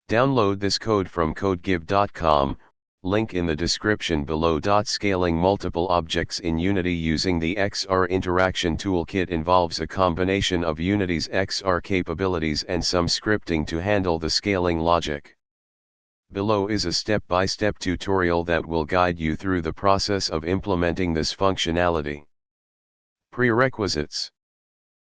Download this code from codegive.com, link in the description below. Scaling multiple objects in Unity using the XR Interaction Toolkit involves a combination of Unity's XR capabilities and some scripting to handle the scaling logic. Below is a step-by-step tutorial that will guide you through the process of implementing this functionality. Prerequisites.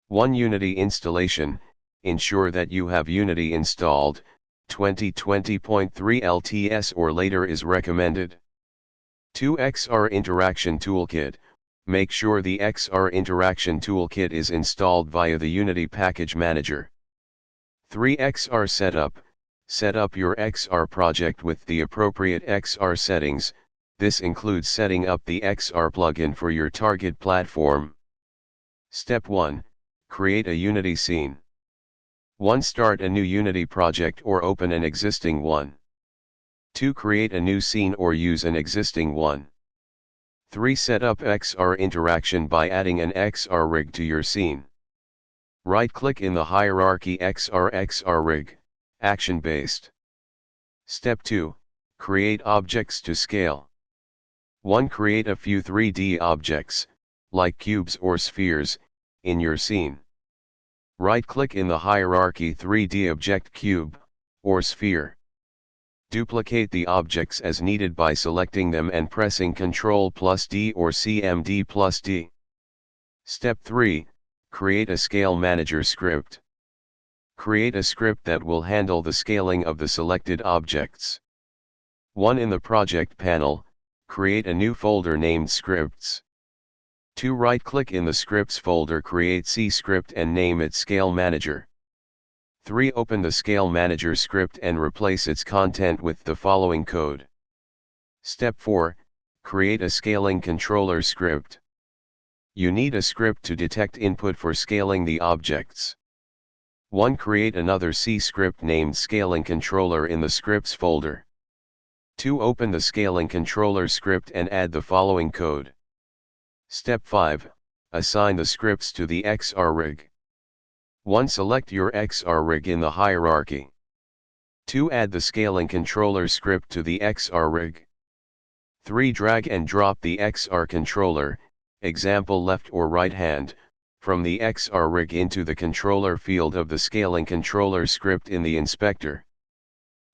1. Unity installation. Ensure that you have Unity installed. 2020.3 LTS or later is recommended. 2. XR Interaction Toolkit. Make sure the XR Interaction Toolkit is installed via the Unity Package Manager. 3. XR Setup. Set up your XR project with the appropriate XR settings. This includes setting up the XR plugin for your target platform. Step 1. Create a Unity scene. 1. Start a new Unity project or open an existing one. 2. Create a new scene or use an existing one. 3. Set up XR interaction by adding an XR rig to your scene. Right-click in the hierarchy XR rig, action-based. Step 2. Create objects to scale. 1. Create a few 3D objects, like cubes or spheres, in your scene. Right-click in the hierarchy 3D object cube, or sphere. Duplicate the objects as needed by selecting them and pressing Ctrl+D or CMD+D. Step 3. Create a Scale Manager script. Create a script that will handle the scaling of the selected objects. 1. In the project panel, create a new folder named Scripts. 2. Right-click in the Scripts folder, create C script and name it Scale Manager. 3. Open the Scale Manager script and replace its content with the following code. Step 4. Create a Scaling Controller script. You need a script to detect input for scaling the objects. 1. Create another C script named Scaling Controller in the Scripts folder. 2. Open the Scaling Controller script and add the following code. Step 5. Assign the scripts to the XR rig. 1. Select your XR rig in the hierarchy. 2. Add the Scaling Controller script to the XR rig. 3. Drag and drop the XR controller, example left or right hand, from the XR rig into the controller field of the Scaling Controller script in the inspector.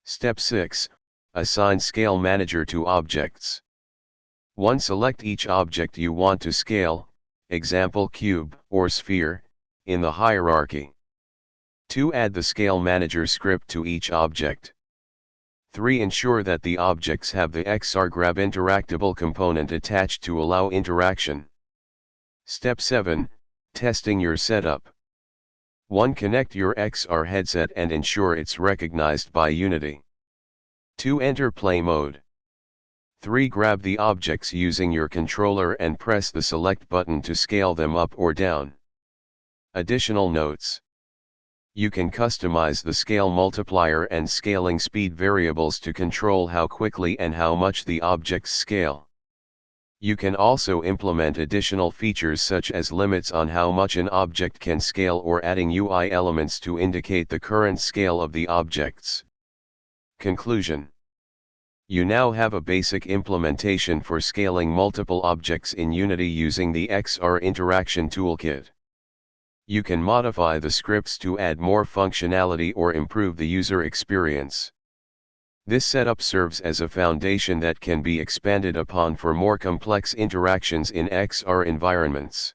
Step 6. Assign Scale Manager to objects. 1. Select each object you want to scale, example cube or sphere, in the hierarchy. 2. Add the Scale Manager script to each object. 3. Ensure that the objects have the XR Grab interactable component attached to allow interaction. Step 7. Testing your setup. 1. Connect your XR headset and ensure it's recognized by Unity. 2. Enter play mode. 3. Grab the objects using your controller and press the select button to scale them up or down. Additional notes. You can customize the scale multiplier and scaling speed variables to control how quickly and how much the objects scale. You can also implement additional features such as limits on how much an object can scale or adding UI elements to indicate the current scale of the objects. Conclusion. You now have a basic implementation for scaling multiple objects in Unity using the XR Interaction Toolkit. You can modify the scripts to add more functionality or improve the user experience. This setup serves as a foundation that can be expanded upon for more complex interactions in XR environments.